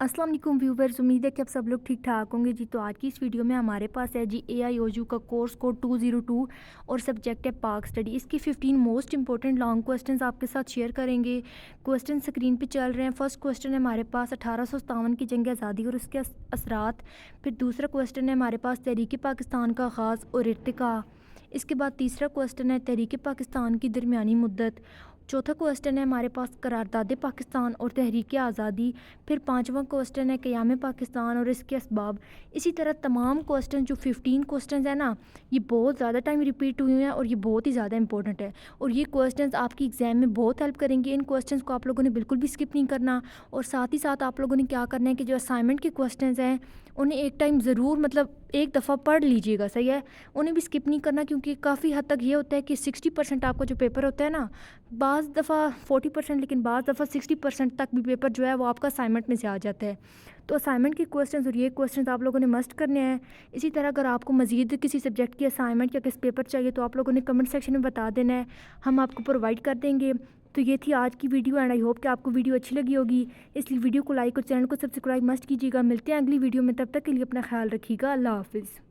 अस्सलाम वालेकुम व्यूवर्स, उम्मीद है कि आप सब लोग ठीक ठाक होंगे जी। तो आज की इस वीडियो में हमारे पास है जी AIOU का कोर्स कोड 202 और सब्जेक्ट है पाक स्टडी। इसके 15 मोस्ट इंपॉर्टेंट लॉन्ग क्वेश्चंस आपके साथ शेयर करेंगे। क्वेश्चन स्क्रीन पे चल रहे हैं। फर्स्ट क्वेश्चन है हमारे पास 1857 की जंग आज़ादी और उसके असरात। फिर दूसरा क्वेश्चन है हमारे पास तहरीक पाकिस्तान का आगाज़ और इर्तिका। इसके बाद तीसरा क्वेश्चन है तहरीक पाकिस्तान की दरमियानी मुद्दत। चौथा क्वेश्चन है हमारे पास करारदाद पाकिस्तान और तहरीक आज़ादी। फिर पांचवा क्वेश्चन है क़याम पाकिस्तान और इसके असबाब। इसी तरह तमाम क्वेश्चन जो 15 क्वेश्चन है ना, ये बहुत ज़्यादा टाइम रिपीट हुए हैं और ये बहुत ही ज़्यादा इंपॉर्टेंट है और ये क्वेश्चन आपकी एग्ज़ाम में बहुत हेल्प करेंगे। इन क्वेश्चन को आप लोगों ने बिल्कुल भी स्किप नहीं करना। और साथ ही साथ आप लोगों ने क्या करना है कि जो असाइनमेंट के क्वेश्चन हैं उन्हें एक टाइम ज़रूर मतलब एक दफ़ा पढ़ लीजिएगा, सही है। उन्हें भी स्किप नहीं करना क्योंकि काफ़ी हद तक ये होता है कि 60% आपका जो पेपर होता है ना, बाज़ दफ़ा 40% लेकिन बाज़ दफ़ा 60% तक भी पेपर जो है वो आपका असाइनमेंट में से आ जाता है। तो असाइनमेंट के क्वेश्चंस और ये क्वेश्चंस आप लोगों ने मस्ट करने हैं। इसी तरह अगर आपको मज़ीद किसी सब्जेक्ट की असाइनमेंट या किस पेपर चाहिए तो आप लोगों ने कमेंट सेक्शन में बता देना है, हम आपको प्रोवाइड कर देंगे। तो ये थी आज की वीडियो एंड आई होप कि आपको वीडियो अच्छी लगी होगी। इसलिए वीडियो को लाइक और चैनल को सब्सक्राइब मस्ट कीजिएगा। मिलते हैं अगली वीडियो में, तब तक के लिए अपना ख्याल रखिएगा। अल्लाह हाफिज़।